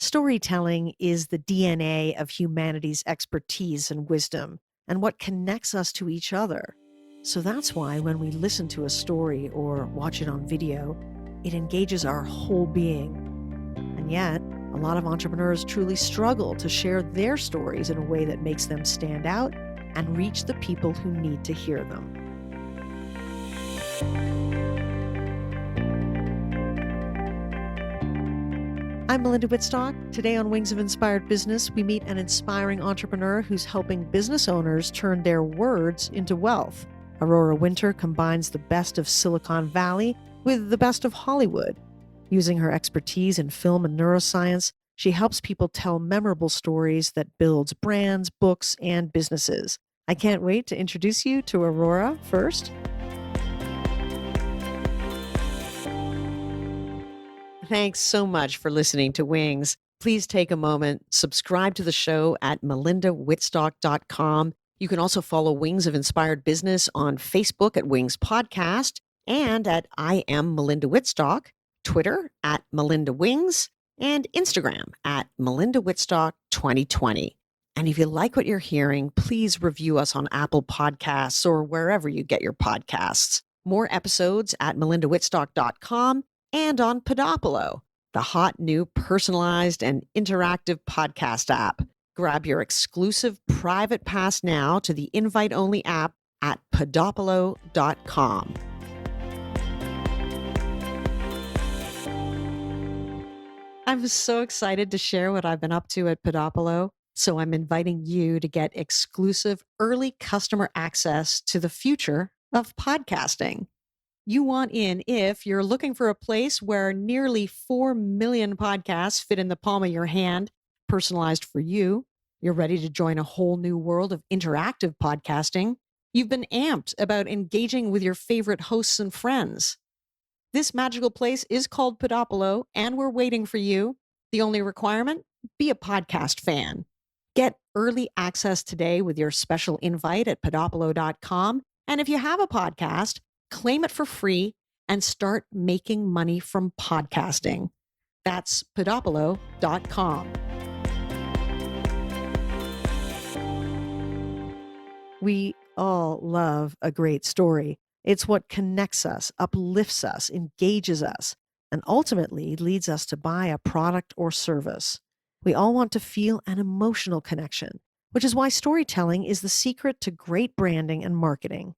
Storytelling is the DNA of humanity's expertise and wisdom, and what connects us to each other. So that's why when we listen to a story or watch it on video, it engages our whole being. And yet, a lot of entrepreneurs truly struggle to share their stories in a way that makes them stand out and reach the people who need to hear them. I'm Melinda Wittstock. Today on Wings of Inspired Business, we meet an inspiring entrepreneur who's helping business owners turn their words into wealth. Aurora Winter combines the best of Silicon Valley with the best of Hollywood. Using her expertise in film and neuroscience, she helps people tell memorable stories that builds brands, books, and businesses. I can't wait to introduce you to Aurora first. Thanks so much for listening to Wings. Please take a moment, subscribe to the show at melindawittstock.com. You can also follow Wings of Inspired Business on Facebook at Wings Podcast and at I Am Melinda Wittstock, Twitter at Melinda Wings, and Instagram at Melinda Wittstock 2020. And if you like what you're hearing, please review us on Apple Podcasts or wherever you get your podcasts. More episodes at melindawittstock.com and on Podopolo, the hot new personalized and interactive podcast app. Grab your exclusive private pass now to the invite-only app at podopolo.com. I'm so excited to share what I've been up to at Podopolo, so I'm inviting you to get exclusive early customer access to the future of podcasting. You want in if you're looking for a place where nearly 4 million podcasts fit in the palm of your hand, personalized for you. You're ready to join a whole new world of interactive podcasting. You've been amped about engaging with your favorite hosts and friends. This magical place is called Podopolo, and we're waiting for you. The only requirement? Be a podcast fan. Get early access today with your special invite at podopolo.com. And if you have a podcast, claim it for free and start making money from podcasting. That's podopolo.com. We all love a great story. It's what connects us, uplifts us, engages us, and ultimately leads us to buy a product or service. We all want to feel an emotional connection, which is why storytelling is the secret to great branding and marketing.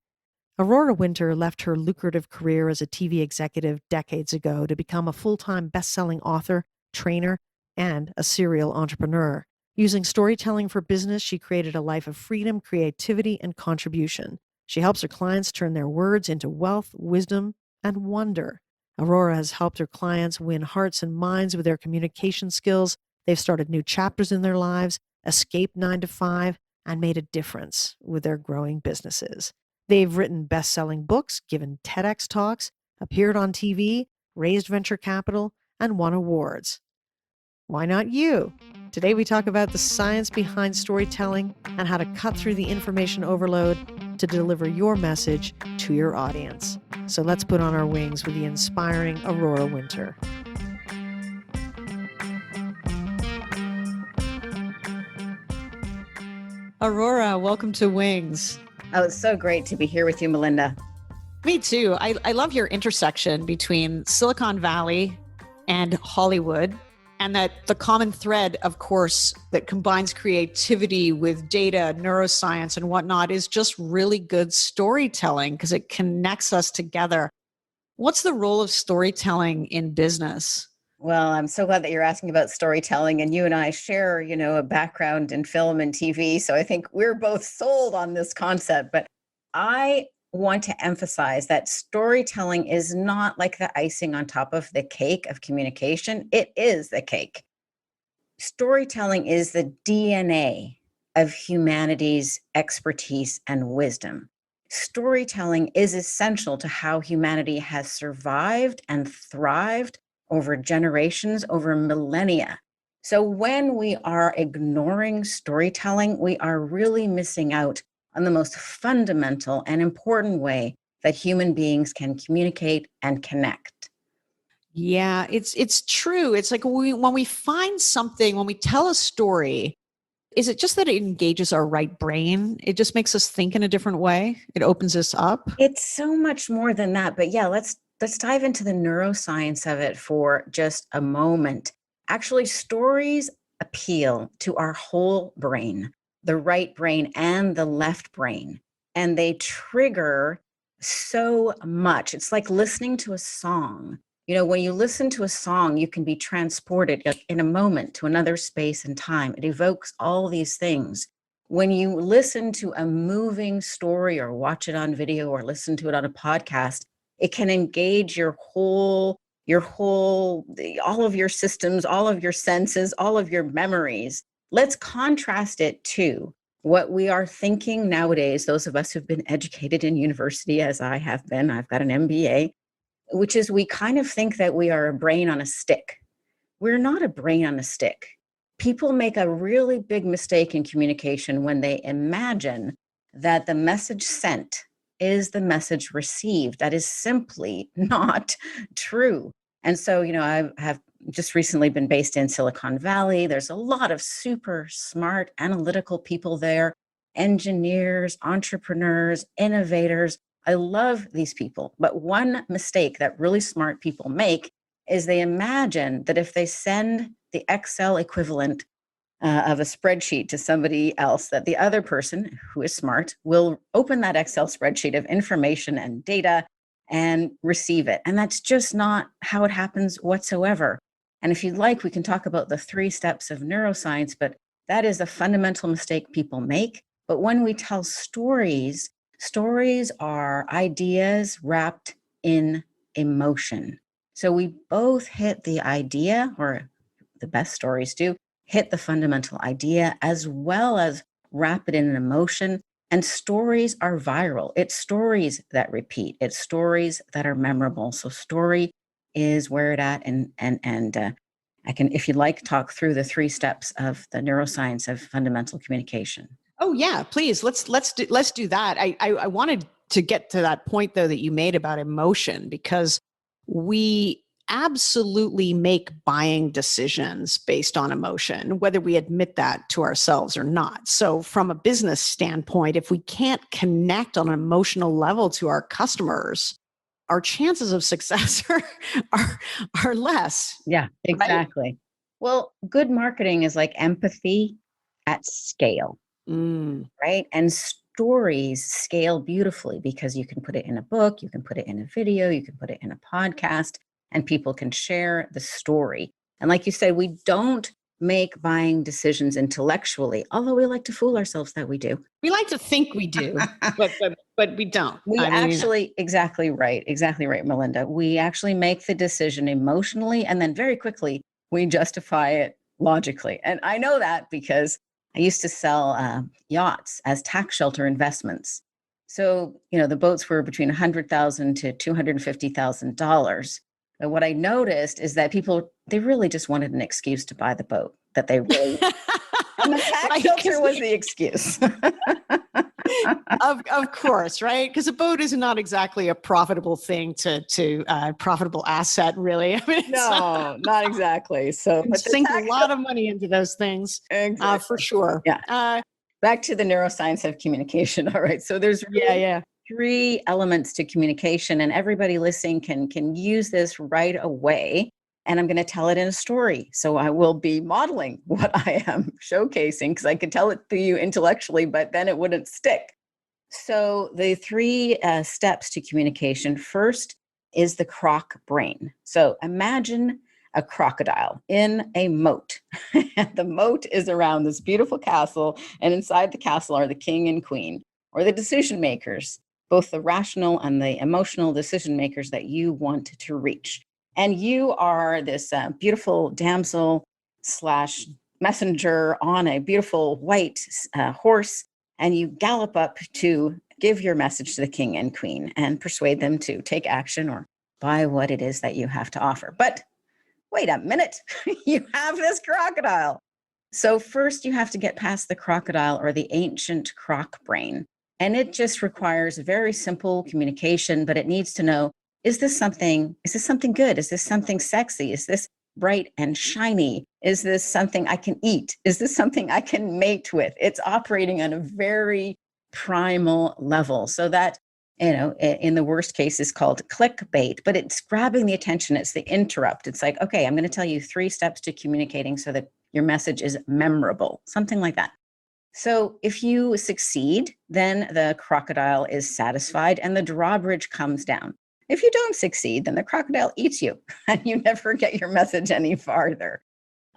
Aurora Winter left her lucrative career as a TV executive decades ago to become a full-time best-selling author, trainer, and a serial entrepreneur. Using storytelling for business, she created a life of freedom, creativity, and contribution. She helps her clients turn their words into wealth, wisdom, and wonder. Aurora has helped her clients win hearts and minds with their communication skills. They've started new chapters in their lives, escaped 9 to 5, and made a difference with their growing businesses. They've written best-selling books, given TEDx talks, appeared on TV, raised venture capital, and won awards. Why not you? Today we talk about the science behind storytelling and how to cut through the information overload to deliver your message to your audience. So let's put on our wings with the inspiring Aurora Winter. Aurora, welcome to Wings. Oh, it's so great to be here with you, Melinda. Me too. I love your intersection between Silicon Valley and Hollywood, and that the common thread, of course, that combines creativity with data, neuroscience, and whatnot is just really good storytelling because it connects us together. What's the role of storytelling in business? Well, I'm so glad that you're asking about storytelling, and you and I share, a background in film and TV. So I think we're both sold on this concept, but I want to emphasize that storytelling is not like the icing on top of the cake of communication. It is the cake. Storytelling is the DNA of humanity's expertise and wisdom. Storytelling is essential to how humanity has survived and thrived over generations, over millennia. So when we are ignoring storytelling, we are really missing out on the most fundamental and important way that human beings can communicate and connect. Yeah, it's true. It's like when we find something, when we tell a story, is it just that it engages our right brain? It just makes us think in a different way. It opens us up. It's so much more than that. But yeah, let's dive into the neuroscience of it for just a moment. Actually, stories appeal to our whole brain, the right brain and the left brain, and they trigger so much. It's like listening to a song. When you listen to a song, you can be transported in a moment to another space and time. It evokes all these things. When you listen to a moving story or watch it on video or listen to it on a podcast, it can engage all of your systems, all of your senses, all of your memories. Let's contrast it to what we are thinking nowadays, those of us who've been educated in university, as I have been. I've got an MBA, which is we kind of think that we are a brain on a stick. We're not a brain on a stick. People make a really big mistake in communication when they imagine that the message sent is the message received. That is simply not true. And so, I have just recently been based in Silicon Valley. There's a lot of super smart, analytical people there, engineers, entrepreneurs, innovators. I love these people. But one mistake that really smart people make is they imagine that if they send the Excel equivalent of a spreadsheet to somebody else, that the other person who is smart will open that Excel spreadsheet of information and data and receive it. And that's just not how it happens whatsoever. And if you'd like, we can talk about the 3 steps of neuroscience, but that is a fundamental mistake people make. But when we tell stories, stories are ideas wrapped in emotion. So we both hit the idea, or the best stories do, hit the fundamental idea as well as wrap it in an emotion. And stories are viral. It's stories that repeat. It's stories that are memorable. So story is where it at. And I can, if you'd like, talk through the 3 steps of the neuroscience of fundamental communication. Oh yeah, please let's do that. I wanted to get to that point though that you made about emotion, because we absolutely make buying decisions based on emotion, whether we admit that to ourselves or not. So from a business standpoint, if we can't connect on an emotional level to our customers, our chances of success are less. Yeah, exactly. Right? Well, good marketing is like empathy at scale. Right? And stories scale beautifully because you can put it in a book, you can put it in a video, you can put it in a podcast, and people can share the story. And like you said, we don't make buying decisions intellectually, although we like to fool ourselves that we do. We like to think we do, but we don't. Exactly right, Melinda. We actually make the decision emotionally, and then very quickly we justify it logically. And I know that because I used to sell yachts as tax shelter investments. So, the boats were between $100,000 to $250,000. But what I noticed is that people, they really just wanted an excuse to buy the boat, that they really, and the tax shelter was the excuse. Of course, right? Because a boat is not exactly a profitable thing to profitable asset, really. I mean, no, not exactly. So you sink a lot of money into those things, exactly. For sure. Yeah. Back to the neuroscience of communication. All right. So there's really 3 elements to communication, and everybody listening can use this right away. And I'm going to tell it in a story. So I will be modeling what I am showcasing, because I could tell it to you intellectually, but then it wouldn't stick. So the 3 steps to communication. First is the croc brain. So imagine a crocodile in a moat. The moat is around this beautiful castle, and inside the castle are the king and queen, or the decision makers, both the rational and the emotional decision makers that you want to reach. And you are this beautiful damsel / messenger on a beautiful white horse, and you gallop up to give your message to the king and queen and persuade them to take action or buy what it is that you have to offer. But wait a minute, you have this crocodile. So first you have to get past the crocodile, or the ancient croc brain. And it just requires very simple communication, but it needs to know Is this something good? Is this something sexy? Is this bright and shiny? Is this something I can eat? Is this something I can mate with? It's operating on a very primal level. So that, in the worst case is called clickbait, but it's grabbing the attention. It's the interrupt. It's like, okay, I'm going to tell you 3 steps to communicating so that your message is memorable, something like that. So if you succeed, then the crocodile is satisfied and the drawbridge comes down. If you don't succeed, then the crocodile eats you and you never get your message any farther.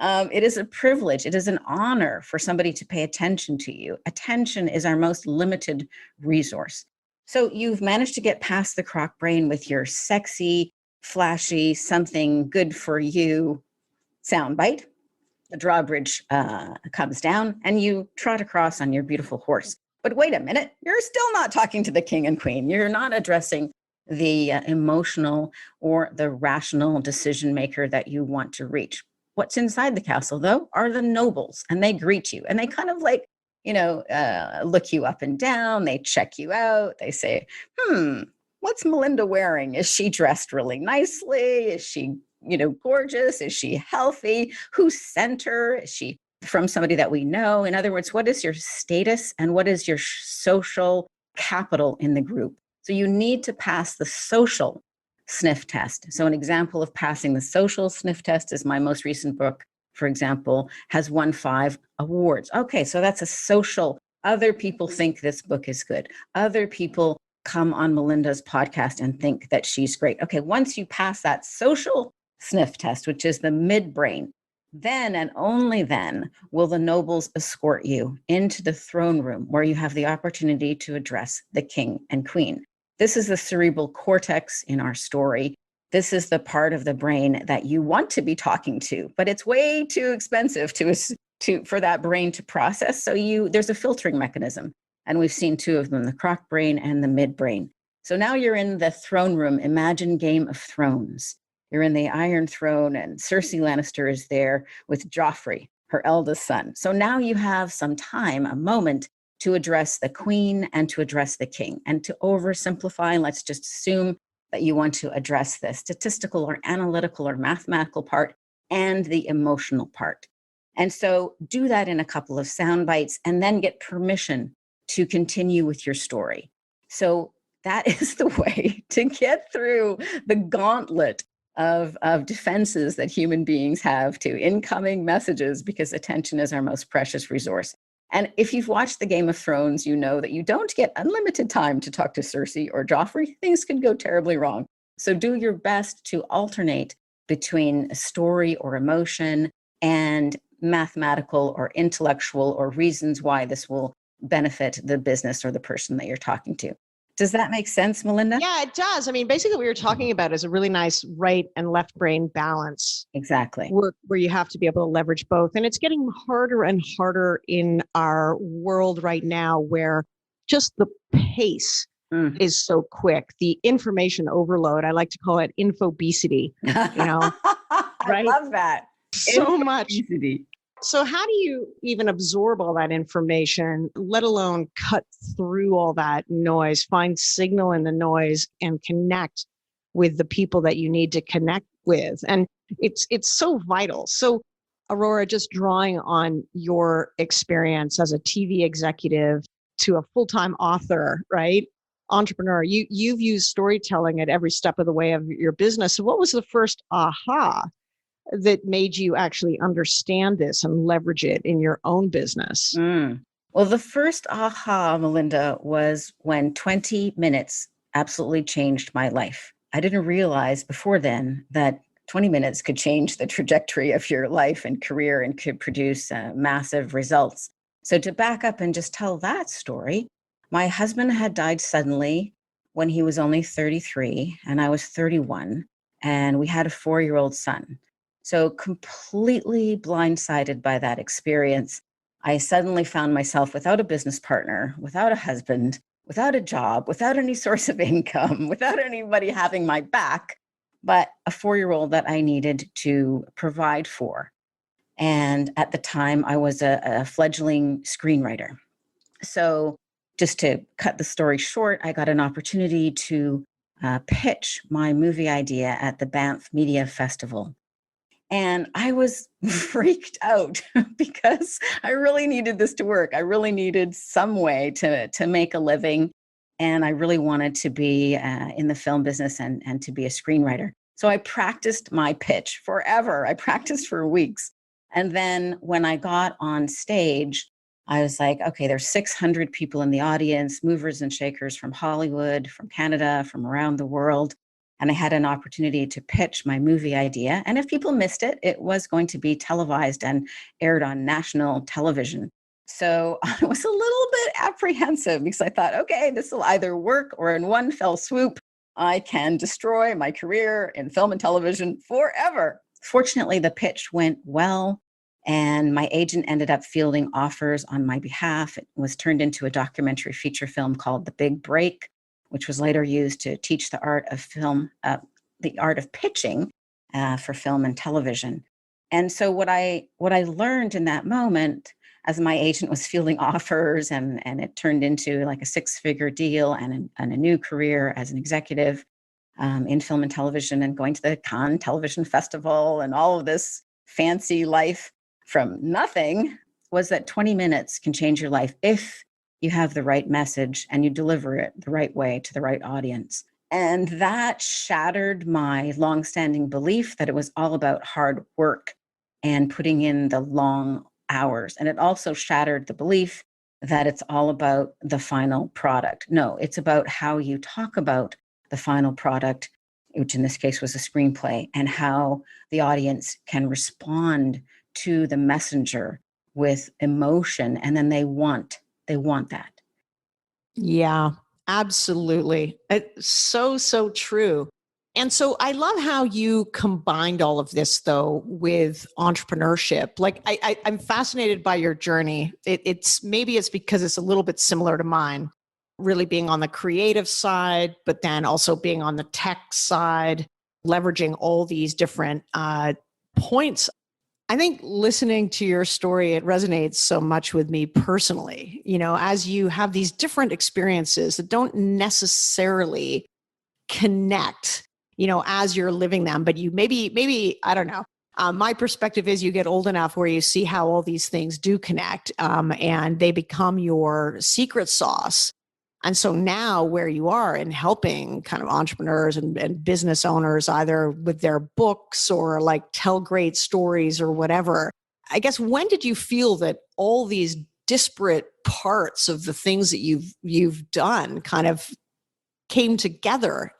It is a privilege. It is an honor for somebody to pay attention to you. Attention is our most limited resource. So you've managed to get past the croc brain with your sexy, flashy, something good for you soundbite. The drawbridge comes down and you trot across on your beautiful horse. But wait a minute, you're still not talking to the king and queen. You're not addressing the emotional or the rational decision maker that you want to reach. What's inside the castle, though, are the nobles, and they greet you and they kind of like, look you up and down. They check you out. They say, what's Melinda wearing? Is she dressed really nicely? Is she gorgeous? Is she healthy? Who sent her? Is she from somebody that we know? In other words, what is your status and what is your social capital in the group? So you need to pass the social sniff test. So an example of passing the social sniff test is my most recent book, for example, has won 5 awards. Okay, so that's a social. Other people think this book is good. Other people come on Melinda's podcast and think that she's great. Okay, once you pass that social sniff test, which is the midbrain, then and only then will the nobles escort you into the throne room where you have the opportunity to address the king and queen. This is the cerebral cortex in our story. This is the part of the brain that you want to be talking to, but it's way too expensive for that brain to process. So there's a filtering mechanism, and we've seen 2 of them, the croc brain and the midbrain. So now you're in the throne room. Imagine Game of Thrones. You're in the Iron Throne, and Cersei Lannister is there with Joffrey, her eldest son. So now you have some time, a moment, to address the queen and to address the king. And to oversimplify, let's just assume that you want to address the statistical or analytical or mathematical part and the emotional part. And so do that in a couple of sound bites and then get permission to continue with your story. So that is the way to get through the gauntlet of defenses that human beings have to incoming messages, because attention is our most precious resource. And if you've watched the Game of Thrones, you know that you don't get unlimited time to talk to Cersei or Joffrey. Things can go terribly wrong. So do your best to alternate between story or emotion and mathematical or intellectual or reasons why this will benefit the business or the person that you're talking to. Does that make sense, Melinda? Yeah, it does. I mean, basically what you're talking about is a really nice right and left brain balance. Exactly. Where you have to be able to leverage both. And it's getting harder and harder in our world right now, where just the pace is so quick. The information overload, I like to call it infobesity, I right? love that. So much. Infobesity. So how do you even absorb all that information, let alone cut through all that noise, find signal in the noise and connect with the people that you need to connect with? And it's so vital. So Aurora, just drawing on your experience as a TV executive to a full-time author, right? Entrepreneur, you've used storytelling at every step of the way of your business. So what was the first aha that made you actually understand this and leverage it in your own business? Well, the first aha, Melinda, was when 20 minutes absolutely changed my life. I didn't realize before then that 20 minutes could change the trajectory of your life and career and could produce massive results. So to back up and just tell that story, my husband had died suddenly when he was only 33 and I was 31, and we had a 4-year-old son. So completely blindsided by that experience, I suddenly found myself without a business partner, without a husband, without a job, without any source of income, without anybody having my back, but a 4-year-old that I needed to provide for. And at the time, I was a fledgling screenwriter. So just to cut the story short, I got an opportunity to pitch my movie idea at the Banff Media Festival. And I was freaked out because I really needed this to work. I really needed some way to make a living. And I really wanted to be in the film business and to be a screenwriter. So I practiced my pitch forever. I practiced for weeks. And then when I got on stage, I was like, okay, there's 600 people in the audience, movers and shakers from Hollywood, from Canada, from around the world. And I had an opportunity to pitch my movie idea. And if people missed it, it was going to be televised and aired on national television. So I was a little bit apprehensive because I thought, okay, this will either work or in one fell swoop, I can destroy my career in film and television forever. Fortunately, the pitch went well. And my agent ended up fielding offers on my behalf. It was turned into a documentary feature film called The Big Break, which was later used to teach the art of film, the art of pitching for film and television. And so what I learned in that moment, as my agent was fielding offers and it turned into like a 6-figure deal and a new career as an executive in film and television and going to the Cannes Television Festival and all of this fancy life from nothing, was that 20 minutes can change your life if you have the right message and you deliver it the right way to the right audience. And that shattered my longstanding belief that it was all about hard work and putting in the long hours. And it also shattered the belief that it's all about the final product. No, it's about how you talk about the final product, which in this case was a screenplay, and how the audience can respond to the messenger with emotion. And then they want that. Yeah, absolutely. It's so true. And so I love how you combined all of this though with entrepreneurship. Like I'm fascinated by your journey. It's maybe it's because it's a little bit similar to mine, really being on the creative side, but then also being on the tech side, leveraging all these different points. I think listening to your story, it resonates so much with me personally, as you have these different experiences that don't necessarily connect, as you're living them, but you maybe, I don't know. My perspective is you get old enough where you see how all these things do connect, and they become your secret sauce. And so now where you are in helping kind of entrepreneurs and business owners, either with their books or like tell great stories or whatever, I guess, when did you feel that all these disparate parts of the things that you've done kind of came together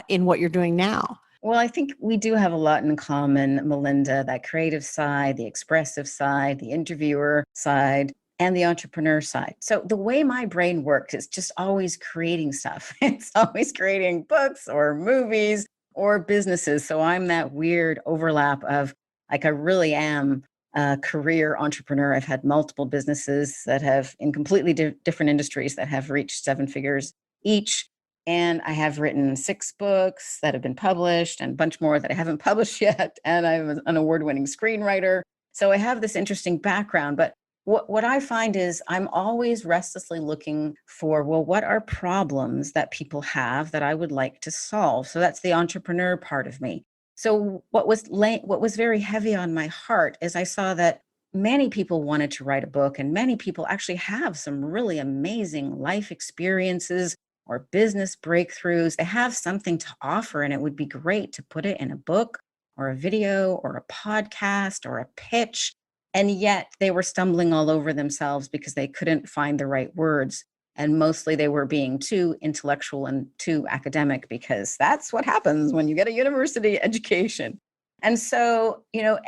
in what you're doing now? Well, I think we do have a lot in common, Melinda, that creative side, the expressive side, the interviewer side, and the entrepreneur side. So the way my brain works is just always creating stuff. It's always creating books or movies or businesses. So I'm that weird overlap of like, I really am a career entrepreneur. I've had multiple businesses that have in completely different industries that have reached 7 figures each. And I have written 6 books that have been published and a bunch more that I haven't published yet. And I'm an award-winning screenwriter. So I have this interesting background. But what I find is I'm always restlessly looking for, well, what are problems that people have that I would like to solve? So that's the entrepreneur part of me. So what was very heavy on my heart is I saw that many people wanted to write a book, and many people actually have some really amazing life experiences or business breakthroughs. They have something to offer, and it would be great to put it in a book or a video or a podcast or a pitch. And yet they were stumbling all over themselves because they couldn't find the right words. And mostly they were being too intellectual and too academic, because that's what happens when you get a university education. And so,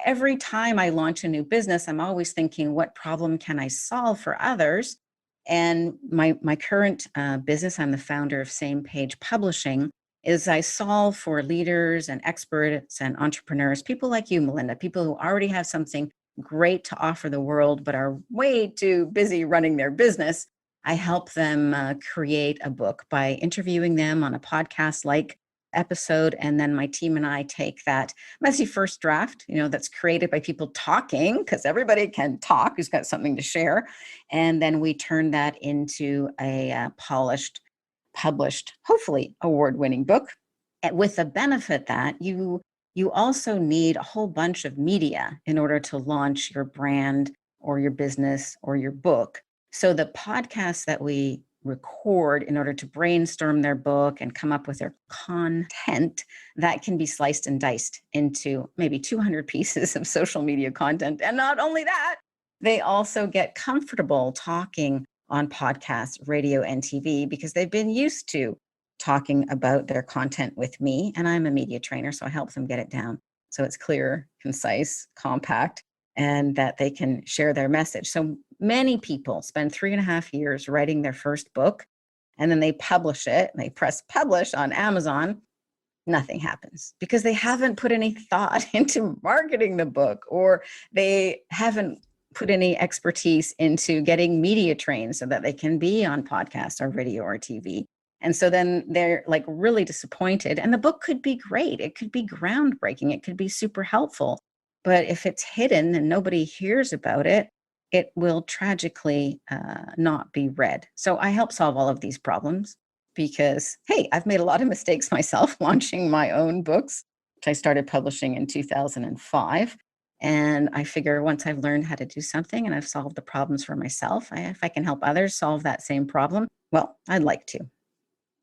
every time I launch a new business, I'm always thinking, what problem can I solve for others? And my current business, I'm the founder of Same Page Publishing, is I solve for leaders and experts and entrepreneurs, people like you, Melinda, people who already have something great to offer the world, but are way too busy running their business. I help them create a book by interviewing them on a podcast like episode. And then my team and I take that messy first draft, that's created by people talking, because everybody can talk who's got something to share. And then we turn that into a polished published, hopefully award-winning book. And with the benefit that you also need a whole bunch of media in order to launch your brand or your business or your book. So the podcasts that we record in order to brainstorm their book and come up with their content, that can be sliced and diced into maybe 200 pieces of social media content. And not only that, they also get comfortable talking on podcasts, radio, and TV because they've been used to talking about their content with me. And I'm a media trainer, so I help them get it down so it's clear, concise, compact, and that they can share their message. So many people spend 3.5 years writing their first book, and then they publish it, and they press publish on Amazon. Nothing happens because they haven't put any thought into marketing the book, or they haven't put any expertise into getting media trained so that they can be on podcast or video or TV. And so then they're like really disappointed. And the book could be great. It could be groundbreaking. It could be super helpful. But if it's hidden and nobody hears about it, it will tragically not be read. So I help solve all of these problems because, hey, I've made a lot of mistakes myself launching my own books, which I started publishing in 2005. And I figure once I've learned how to do something and I've solved the problems for myself, if I can help others solve that same problem, well, I'd like to.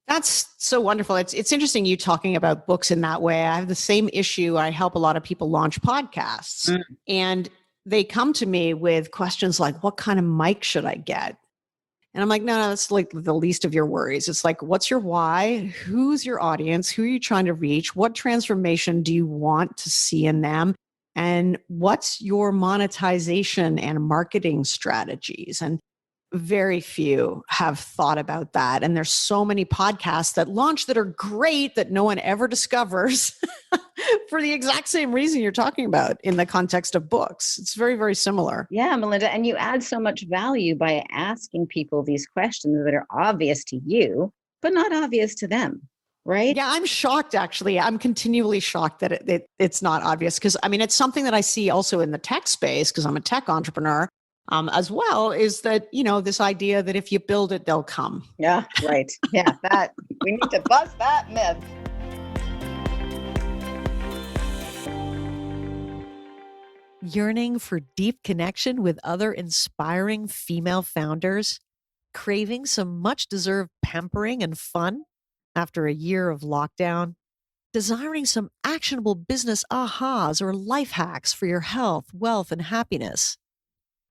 That's so wonderful. It's interesting you talking about books in that way. I have the same issue. I help a lot of people launch podcasts, and they come to me with questions like, what kind of mic should I get? And I'm like, no, that's like the least of your worries. It's like, what's your why? Who's your audience? Who are you trying to reach? What transformation do you want to see in them? And what's your monetization and marketing strategies? And very few have thought about that. And there's so many podcasts that launch that are great that no one ever discovers for the exact same reason you're talking about in the context of books. It's very, very similar. Yeah, Melinda. And you add so much value by asking people these questions that are obvious to you, but not obvious to them. Right? Yeah, I'm shocked, actually. I'm continually shocked that it's not obvious because, I mean, it's something that I see also in the tech space because I'm a tech entrepreneur as well, is that, this idea that if you build it, they'll come. Yeah, right. Yeah, that we need to bust that myth. Yearning for deep connection with other inspiring female founders? Craving some much-deserved pampering and fun after a year of lockdown? Desiring some actionable business ahas or life hacks for your health, wealth, and happiness?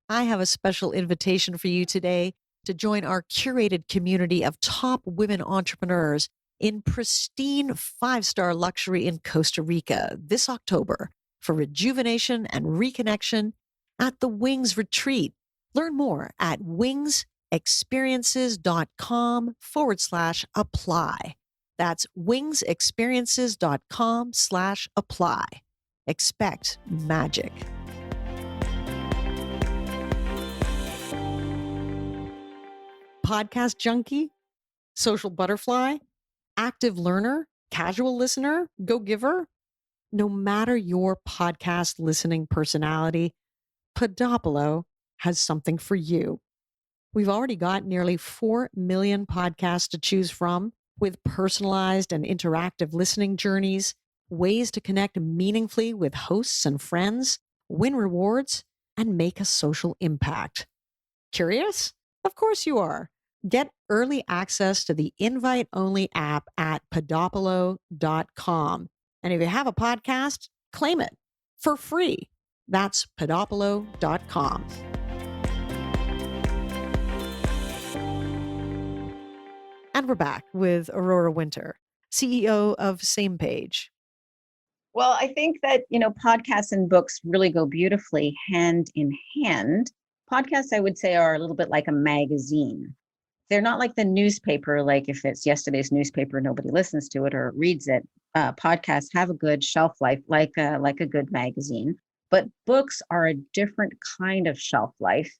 I have a special invitation for you today to join our curated community of top women entrepreneurs in pristine 5-star luxury in Costa Rica this October for rejuvenation and reconnection at the Wings Retreat. Learn more at wingsexperiences.com/apply. That's wingsexperiences.com/apply. Expect magic. Podcast junkie, social butterfly, active learner, casual listener, go-giver. No matter your podcast listening personality, Podopolo has something for you. We've already got nearly 4 million podcasts to choose from with personalized and interactive listening journeys, ways to connect meaningfully with hosts and friends, win rewards, and make a social impact. Curious? Of course you are. Get early access to the invite-only app at podopolo.com. And if you have a podcast, claim it for free. That's podopolo.com. And we're back with Aurora Winter, CEO of SamePage. Well, I think that, podcasts and books really go beautifully hand in hand. Podcasts, I would say, are a little bit like a magazine. They're not like the newspaper, like if it's yesterday's newspaper, nobody listens to it or reads it. Podcasts have a good shelf life, like a good magazine. But books are a different kind of shelf life.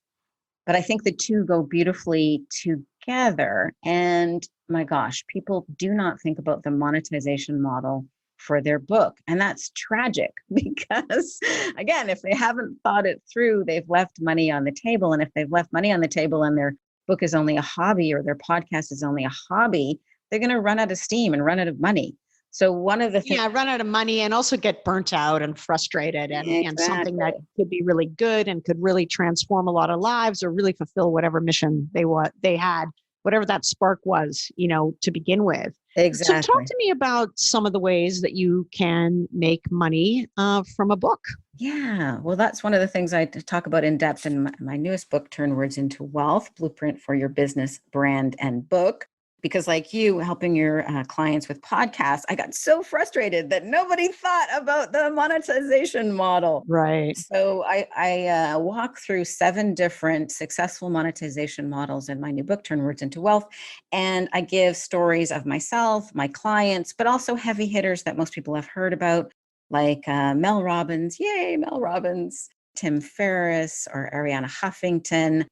But I think the two go beautifully together. And my gosh, people do not think about the monetization model for their book. And that's tragic because, again, if they haven't thought it through, they've left money on the table. And if they've left money on the table and their book is only a hobby or their podcast is only a hobby, they're going to run out of steam and run out of money. So one of the things, Yeah, run out of money and also get burnt out and frustrated and something that exactly. could be really good and could really transform a lot of lives or really fulfill whatever mission they had, whatever that spark was, to begin with. So talk Exactly. to me about some of the ways that you can make money from a book. Yeah. Well, that's one of the things I talk about in depth in my newest book, Turn Words into Wealth, Blueprint for Your Business, Brand, and Book. Because like you, helping your clients with podcasts, I got so frustrated that nobody thought about the monetization model. Right. So I walk through 7 different successful monetization models in my new book, Turn Words into Wealth. And I give stories of myself, my clients, but also heavy hitters that most people have heard about, like Mel Robbins, yay, Mel Robbins, Tim Ferriss, or Ariana Huffington,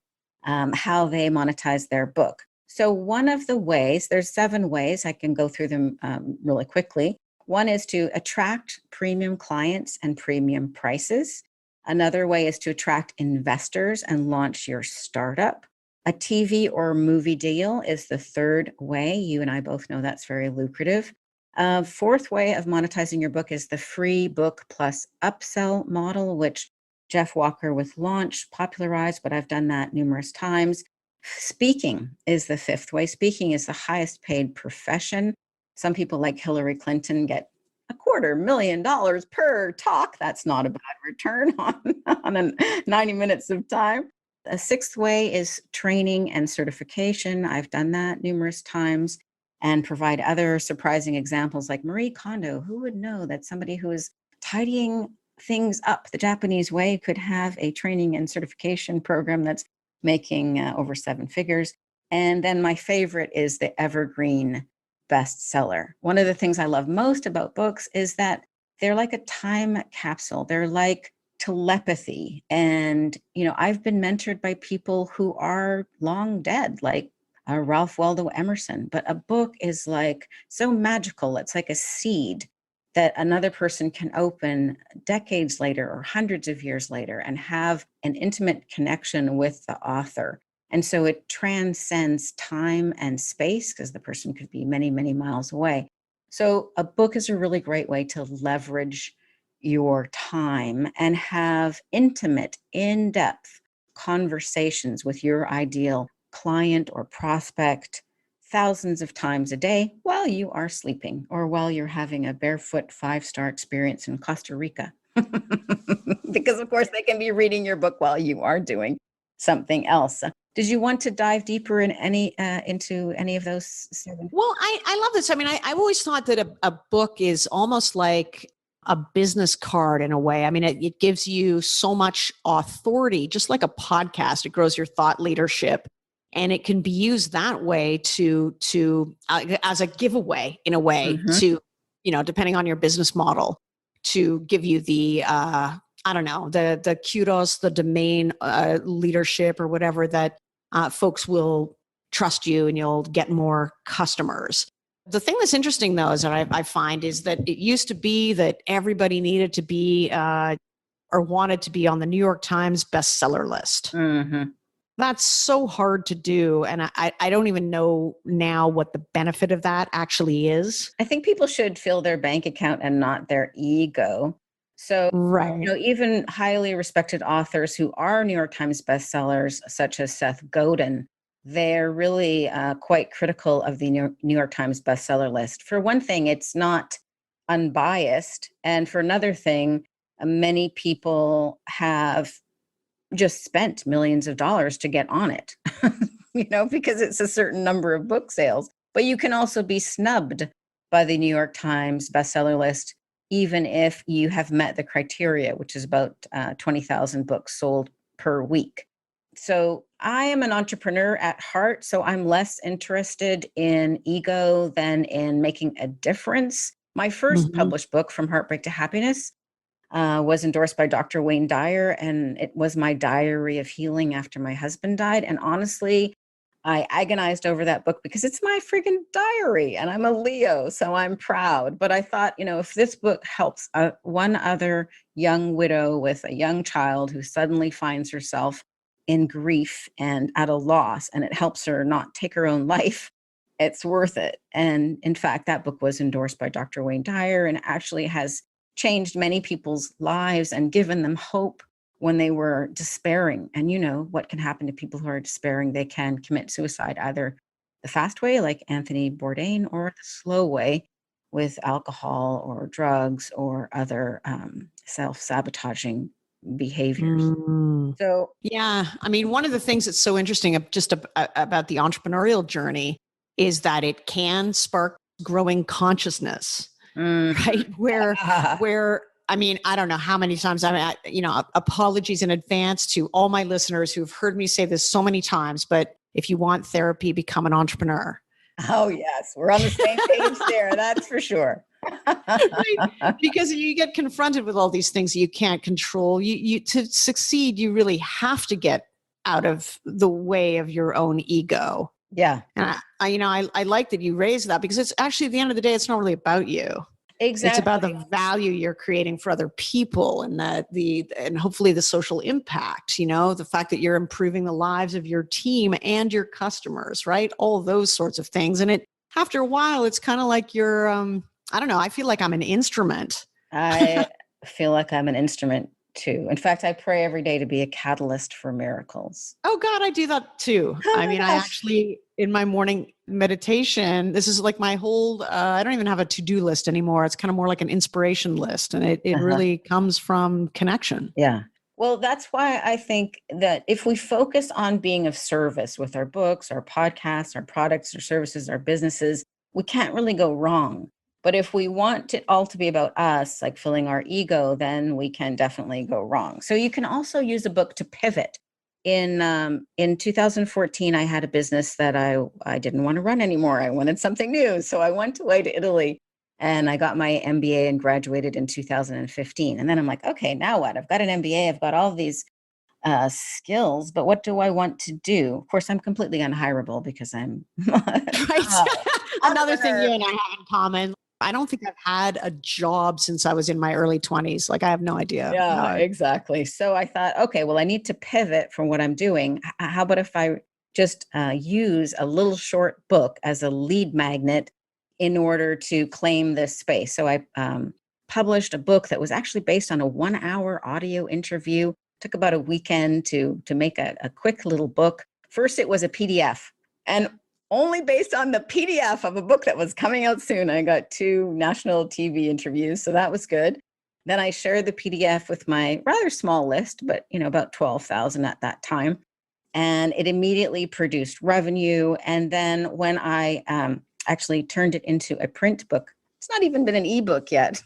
how they monetize their book. So one of the ways, there's 7 ways, I can go through them really quickly. One is to attract premium clients and premium prices. Another way is to attract investors and launch your startup. A TV or movie deal is the third way. You and I both know that's very lucrative. Fourth way of monetizing your book is the free book plus upsell model, which Jeff Walker with Launch popularized, but I've done that numerous times. Speaking is the fifth way. Speaking is the highest paid profession. Some people like Hillary Clinton get $250,000 per talk. That's not a bad return on 90 minutes of time. A sixth way is training and certification. I've done that numerous times and provide other surprising examples like Marie Kondo. Who would know that somebody who is tidying things up the Japanese way could have a training and certification program that's making over 7 figures? And then my favorite is the evergreen bestseller. One of the things I love most about books is that they're like a time capsule. They're like telepathy. And, I've been mentored by people who are long dead, like Ralph Waldo Emerson. But a book is like so magical. It's like a seed that another person can open decades later or hundreds of years later and have an intimate connection with the author. And so it transcends time and space because the person could be many, many miles away. So a book is a really great way to leverage your time and have intimate, in-depth conversations with your ideal client or prospect thousands of times a day while you are sleeping or while you're having a barefoot 5-star experience in Costa Rica. Because of course they can be reading your book while you are doing something else. Did you want to dive deeper in into any of those 7? Well, I love this. I mean, I've always thought that a book is almost like a business card in a way. I mean, it gives you so much authority, just like a podcast. It grows your thought leadership, and it can be used that way to as a giveaway in a way Mm-hmm. to, depending on your business model, to give you the I don't know, the kudos, the domain leadership or whatever that folks will trust you and you'll get more customers. The thing that's interesting, though, is that I find is that it used to be that everybody needed to be or wanted to be on the New York Times bestseller list. Mm-hmm. That's so hard to do. And I don't even know now what the benefit of that actually is. I think people should fill their bank account and not their ego. So, Right. even highly respected authors who are New York Times bestsellers, such as Seth Godin, they're really quite critical of the New York Times bestseller list. For one thing, it's not unbiased. And for another thing, many people have just spent millions of dollars to get on it, because it's a certain number of book sales. But you can also be snubbed by the New York Times bestseller list, even if you have met the criteria, which is about 20,000 books sold per week. So I am an entrepreneur at heart, so I'm less interested in ego than in making a difference. My first Mhm. published book, From Heartbreak to Happiness, was endorsed by Dr. Wayne Dyer, and it was my diary of healing after my husband died. And honestly, I agonized over that book because it's my friggin' diary, and I'm a Leo, so I'm proud. But I thought, if this book helps one other young widow with a young child who suddenly finds herself in grief and at a loss, and it helps her not take her own life, It's worth it. And in fact, that book was endorsed by Dr. Wayne Dyer and actually has changed many people's lives and given them hope when they were despairing. And you know what can happen to people who are despairing? They can commit suicide, either the fast way, like Anthony Bourdain, or the slow way with alcohol or drugs or other self-sabotaging behaviors. Mm. So, Yeah. I mean, one of the things that's so interesting about the entrepreneurial journey is that it can spark growing consciousness, right? Where, I mean, I don't know how many times apologies in advance to all my listeners who've heard me say this so many times, but if you want therapy, become an entrepreneur. oh yes, we're on the same page there. That's for sure. Right? Because you get confronted with all these things that you can't control. You to succeed, you really have to get out of the way of your own ego. Yeah, And I like that you raised that, because it's actually, at the end of the day, it's not really about you. exactly. It's about the value you're creating for other people, and and hopefully the social impact, the fact that you're improving the lives of your team and your customers, right? All of those sorts of things. And after a while, it's kind of like you're, I don't know, I feel like I'm an instrument. I feel like I'm an instrument too. In fact, I pray every day to be a catalyst for miracles. Oh God, I do that too. Oh I my mean, I gosh. actually, in my morning meditation, this is like my whole, I don't even have a to-do list anymore. It's kind of more like an inspiration list. And it Uh-huh. really comes from connection. Yeah. Well, that's why I think that if we focus on being of service with our books, our podcasts, our products, our services, our businesses, we can't really go wrong. But if we want it all to be about us, like filling our ego, then we can definitely go wrong. So you can also use a book to pivot. In 2014, I had a business that I didn't want to run anymore. I wanted something new. So I went away to Italy and I got my MBA and graduated in 2015. And then I'm like, okay, now what? I've got an MBA. I've got all these skills, but what do I want to do? Of course, I'm completely unhireable because I'm Right. Another thing you entrepreneur. and I have in common. I don't think I've had a job since I was in my early 20s. Like, I have no idea how Yeah, I. exactly. So I thought, okay, well, I need to pivot from what I'm doing. How about if I just use a little short book as a lead magnet in order to claim this space? So I published a book that was actually based on a 1 hour audio interview. Took about a weekend to make a quick little book. First, it was a PDF, and only based on the PDF of a book that was coming out soon, I got 2 national TV interviews. So that was good. Then I shared the PDF with my rather small list, but about 12,000 at that time. And it immediately produced revenue. And then when I actually turned it into a print book, it's not even been an ebook yet.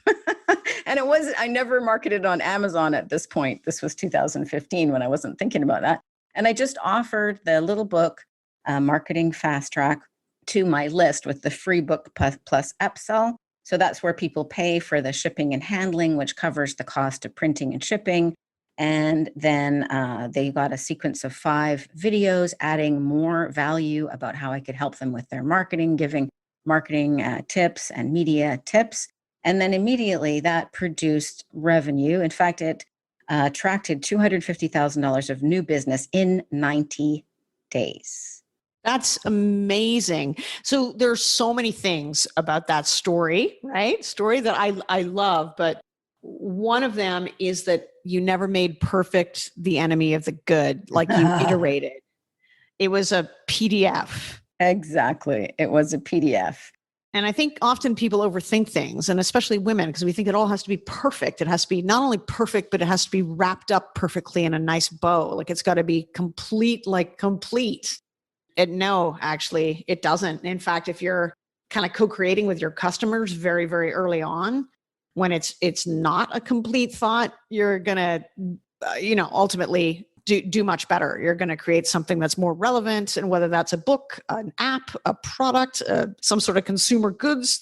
And I never marketed on Amazon at this point. This was 2015 when I wasn't thinking about that. And I just offered the little book, Marketing Fastrack, to my list with the free book plus upsell. So that's where people pay for the shipping and handling, which covers the cost of printing and shipping. And then they got a sequence of 5 videos adding more value about how I could help them with their marketing, giving marketing tips and media tips. And then immediately that produced revenue. In fact, it attracted $250,000 of new business in 90 days. That's amazing. So there's so many things about that story, right? Story that I love, but one of them is that you never made perfect the enemy of the good, like you iterated. It was a PDF. Exactly. It was a PDF. And I think often people overthink things, and especially women, because we think it all has to be perfect. It has to be not only perfect, but it has to be wrapped up perfectly in a nice bow. Like, it's got to be complete, like complete. And no, actually, it doesn't. In fact, if you're kind of co-creating with your customers very, very early on, when it's not a complete thought, you're gonna, ultimately do much better. You're going to create something that's more relevant, and whether that's a book, an app, a product, some sort of consumer goods,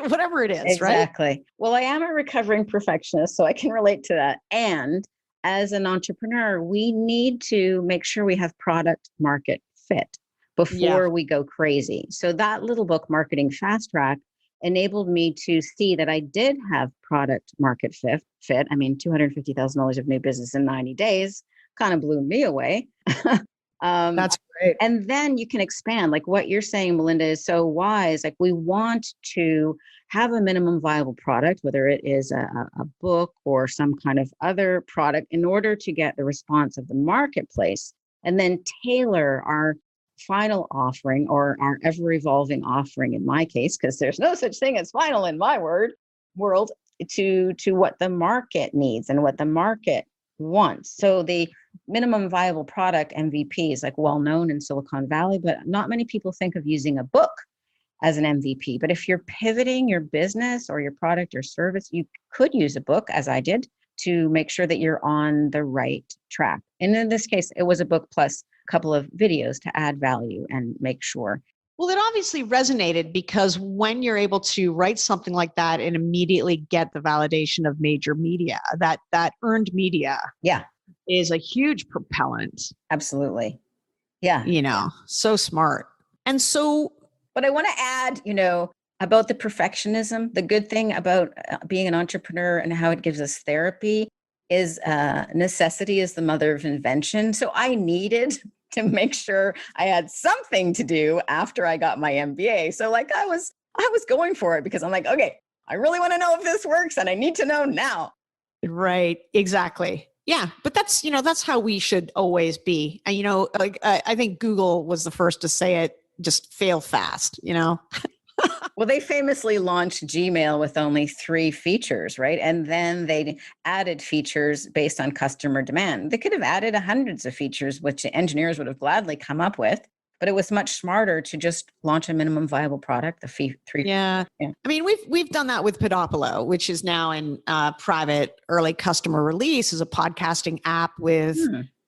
whatever it is, right? Exactly. Well, I am a recovering perfectionist, so I can relate to that. And as an entrepreneur, we need to make sure we have product market fit before we go crazy. So that little book, Marketing Fast Track, enabled me to see that I did have product market fit. I mean, $250,000 of new business in 90 days kind of blew me away. That's great. And then you can expand. Like what you're saying, Melinda, is so wise. Like we want to have a minimum viable product, whether it is a book or some kind of other product, in order to get the response of the marketplace, and then tailor our final offering, or our ever evolving offering in my case, because there's no such thing as final in my world, to what the market needs and what the market wants. So the minimum viable product, MVP, is like well known in Silicon Valley, but not many people think of using a book as an MVP. But if you're pivoting your business or your product or service, you could use a book, as I did, to make sure that you're on the right track. And in this case, it was a book plus a couple of videos to add value and make sure. Well, it obviously resonated, because when you're able to write something like that and immediately get the validation of major media, that earned media, Yeah, is a huge propellant. absolutely. Yeah. So smart. And so, but I want to add, about the perfectionism. The good thing about being an entrepreneur and how it gives us therapy is necessity is the mother of invention. So I needed to make sure I had something to do after I got my MBA. So like I was going for it, because I'm like, okay, I really want to know if this works and I need to know now. right, exactly. Yeah, but that's how we should always be. And, I think Google was the first to say it, just fail fast, Well, they famously launched Gmail with only 3 features, right? And then they added features based on customer demand. They could have added hundreds of features, which engineers would have gladly come up with, but it was much smarter to just launch a minimum viable product, the 3. Yeah. I mean, we've done that with Podopolo, which is now in private early customer release, as a podcasting app with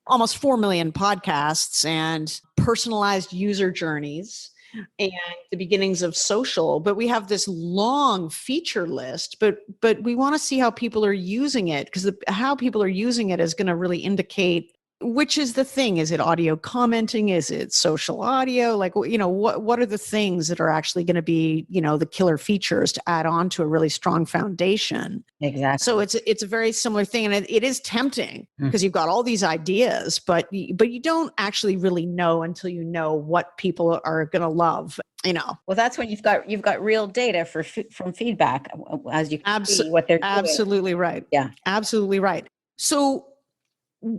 almost 4 million podcasts and personalized user journeys and the beginnings of social. But we have this long feature list, but we want to see how people are using it, because how people are using it is going to really indicate which is the thing. Is it audio commenting? Is it social audio? Like, what are the things that are actually going to be, the killer features to add on to a really strong foundation? Exactly. So it's a very similar thing. And it is tempting, because you've got all these ideas, but you don't actually really know until you know what people are going to love, Well, that's when you've got real data from feedback, as you can see what they're doing. Absolutely right. Yeah. Absolutely right. So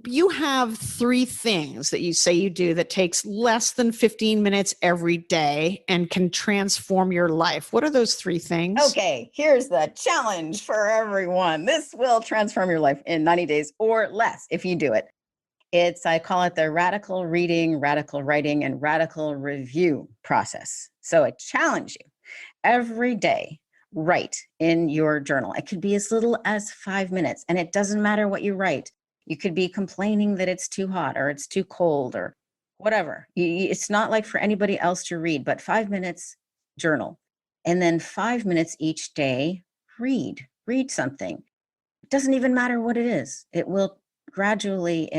you have 3 things that you say you do that takes less than 15 minutes every day and can transform your life. What are those 3 things? Okay, here's the challenge for everyone. This will transform your life in 90 days or less if you do it. I call it the radical reading, radical writing, and radical review process. So I challenge you every day, write in your journal. It could be as little as 5 minutes, and it doesn't matter what you write. You could be complaining that it's too hot or it's too cold or whatever. It's not like for anybody else to read, but 5 minutes, journal. And then 5 minutes each day, read something. It doesn't even matter what it is. It will gradually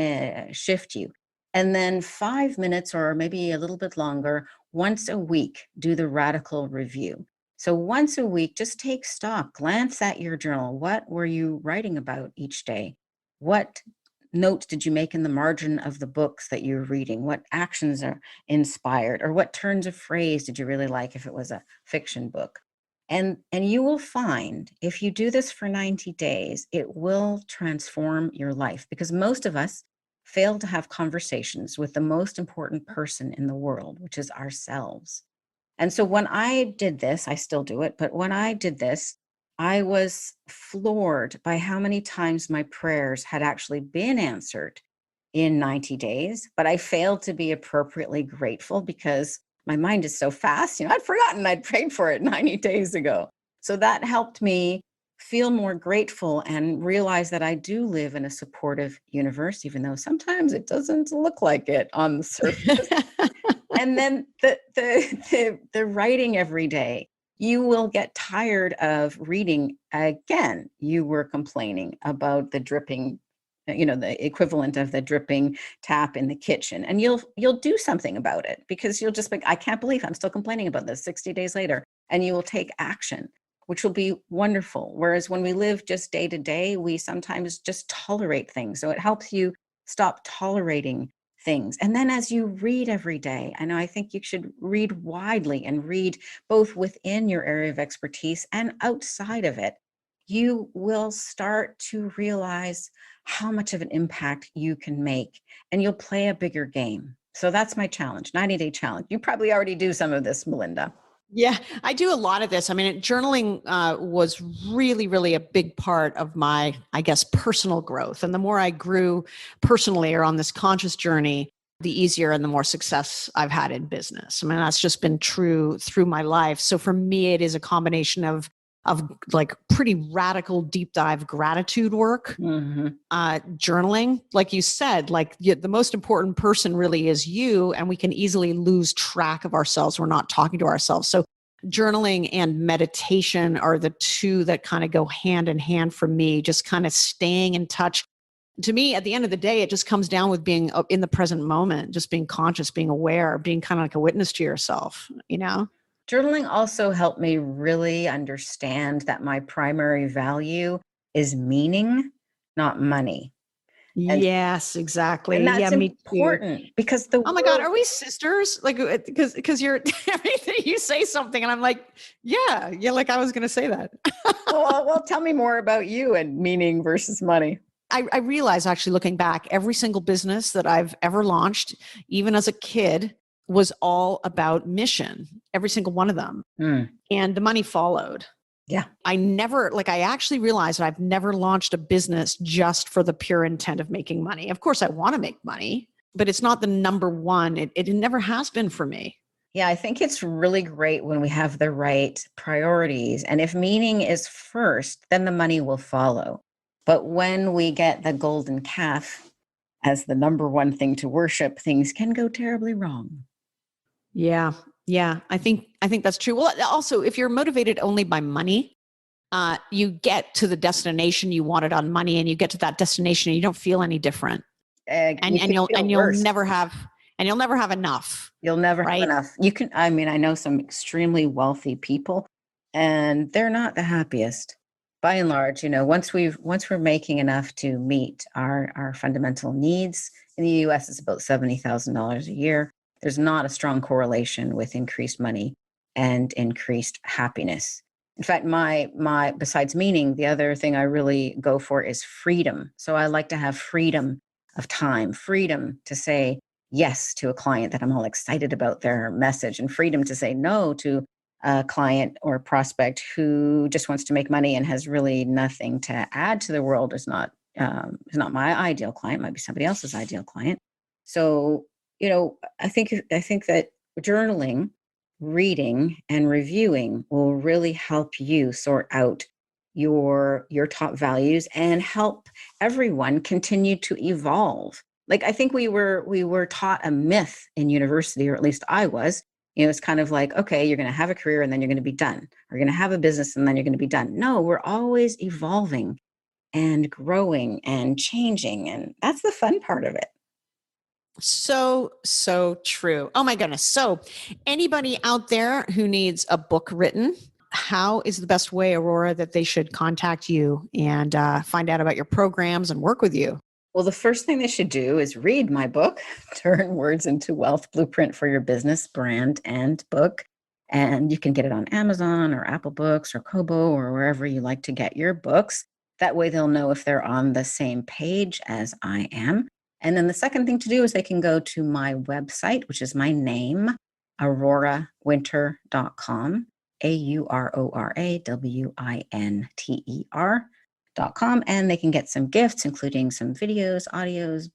shift you. And then 5 minutes, or maybe a little bit longer, once a week, do the radical review. So once a week, just take stock, glance at your journal. What were you writing about each day? What notes did you make in the margin of the books that you're reading? What actions are inspired? Or what turns of phrase did you really like if it was a fiction book? And you will find, if you do this for 90 days, it will transform your life, because most of us fail to have conversations with the most important person in the world, which is ourselves. And so when I did this, I still do it, but when I did this, I was floored by how many times my prayers had actually been answered in 90 days, but I failed to be appropriately grateful because my mind is so fast. I'd forgotten I'd prayed for it 90 days ago. So that helped me feel more grateful and realize that I do live in a supportive universe, even though sometimes it doesn't look like it on the surface. And then the writing every day. You will get tired of reading again. You were complaining about the dripping, the equivalent of the dripping tap in the kitchen, and you'll do something about it, because you'll just be, I can't believe I'm still complaining about this 60 days later, and you will take action, which will be wonderful. Whereas when we live just day to day, we sometimes just tolerate things. So it helps you stop tolerating things. And then as you read every day, I think you should read widely and read both within your area of expertise and outside of it. You will start to realize how much of an impact you can make, and you'll play a bigger game. So that's my challenge, 90-day challenge. You probably already do some of this, Melinda. Yeah, I do a lot of this. I mean, journaling was really, really a big part of my, I guess, personal growth. And the more I grew personally or on this conscious journey, the easier and the more success I've had in business. I mean, that's just been true through my life. So for me, it is a combination of like pretty radical deep dive gratitude work, journaling, like you said, like the most important person really is you, and we can easily lose track of ourselves. We're not talking to ourselves. So journaling and meditation are the two that kind of go hand in hand for me, just kind of staying in touch. To me, at the end of the day, it just comes down with being in the present moment, just being conscious, being aware, being kind of like a witness to yourself, you know? Journaling also helped me really understand that my primary value is meaning, not money. And, Yes, exactly. and Yeah, that's me too. important because the Oh my God, world, are we sisters? Like, because you're everything you say something, and I'm like, yeah, like I was going to say that. well, tell me more about you and meaning versus money. I realize actually looking back, every single business that I've ever launched, even as a kid, was all about mission. Every single one of them, and the money followed. Yeah. I actually realized that I've never launched a business just for the pure intent of making money. Of course, I want to make money, but it's not the number one. It never has been for me. Yeah, I think it's really great when we have the right priorities. And if meaning is first, then the money will follow. But when we get the golden calf as the number one thing to worship, things can go terribly wrong. Yeah. Yeah. I think that's true. Well, also, if you're motivated only by money, you get to the destination you wanted on money, and you get to that destination and you don't feel any different. You'll never have enough. You'll never have enough. I know some extremely wealthy people, and they're not the happiest. By and large, once we're making enough to meet our fundamental needs, in the US it's about $70,000 a year. There's not a strong correlation with increased money and increased happiness. In fact, my besides meaning, the other thing I really go for is freedom. So I like to have freedom of time, freedom to say yes to a client that I'm all excited about their message, and freedom to say no to a client or prospect who just wants to make money and has really nothing to add to the world. Is not my ideal client, might be somebody else's ideal client. So, I think that journaling, reading, and reviewing will really help you sort out your top values and help everyone continue to evolve. Like, I think we were taught a myth in university, or at least I was. It's kind of like, okay, you're going to have a career and then you're going to be done. Or you're going to have a business and then you're going to be done. No, we're always evolving and growing and changing. And that's the fun part of it. So true. Oh my goodness. So anybody out there who needs a book written, how is the best way, Aurora, that they should contact you and find out about your programs and work with you? Well, the first thing they should do is read my book, Turn Words into Wealth: Blueprint for Your Business, Brand, and Book. And you can get it on Amazon or Apple Books or Kobo or wherever you like to get your books. That way they'll know if they're on the same page as I am. And then the second thing to do is they can go to my website, which is my name, aurorawinter.com, AuroraWinter.com, and they can get some gifts, including some videos,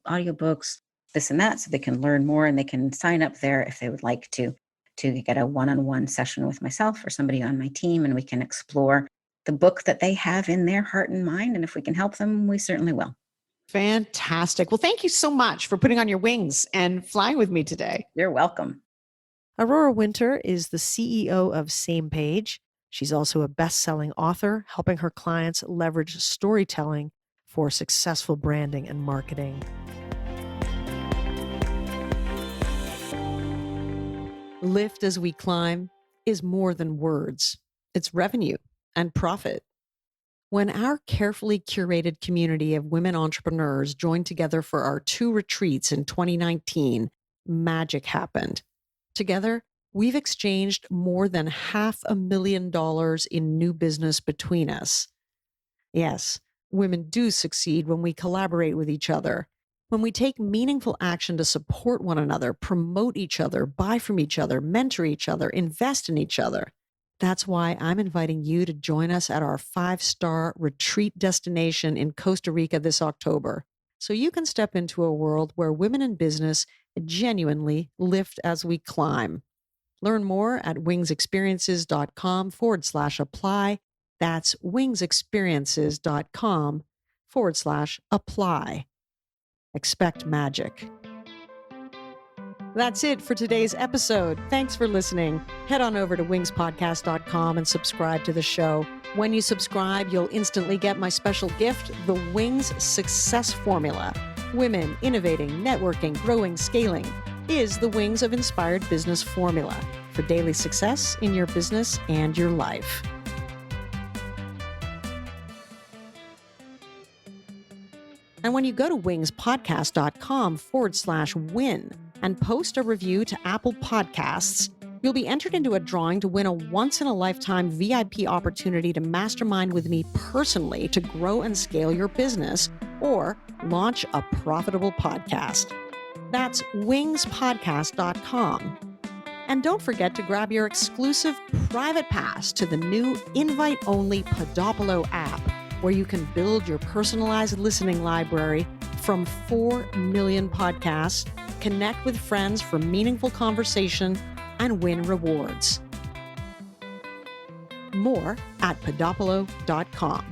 audiobooks, this and that, so they can learn more, and they can sign up there if they would like to get a one-on-one session with myself or somebody on my team, and we can explore the book that they have in their heart and mind. And if we can help them, we certainly will. Fantastic. Well, thank you so much for putting on your wings and flying with me today. You're welcome. Aurora Winter is the CEO of Same Page. She's also a best-selling author, helping her clients leverage storytelling for successful branding and marketing. Lift as we climb is more than words. It's revenue and profit. When our carefully curated community of women entrepreneurs joined together for our 2 retreats in 2019, magic happened. Together, we've exchanged more than $500,000 in new business between us. Yes, women do succeed when we collaborate with each other, when we take meaningful action to support one another, promote each other, buy from each other, mentor each other, invest in each other. That's why I'm inviting you to join us at our 5-star retreat destination in Costa Rica this October, so you can step into a world where women in business genuinely lift as we climb. Learn more at wingsexperiences.com/apply. That's wingsexperiences.com/apply. Expect magic. That's it for today's episode. Thanks for listening. Head on over to wingspodcast.com and subscribe to the show. When you subscribe, you'll instantly get my special gift, the Wings Success Formula. Women innovating, networking, growing, scaling is the Wings of Inspired Business formula for daily success in your business and your life. And when you go to wingspodcast.com/win and post a review to Apple Podcasts, you'll be entered into a drawing to win a once-in-a-lifetime VIP opportunity to mastermind with me personally to grow and scale your business or launch a profitable podcast. That's wingspodcast.com. And don't forget to grab your exclusive private pass to the new invite-only Podopolo app, where you can build your personalized listening library from 4 million podcasts, connect with friends for meaningful conversation, and win rewards. More at podopolo.com.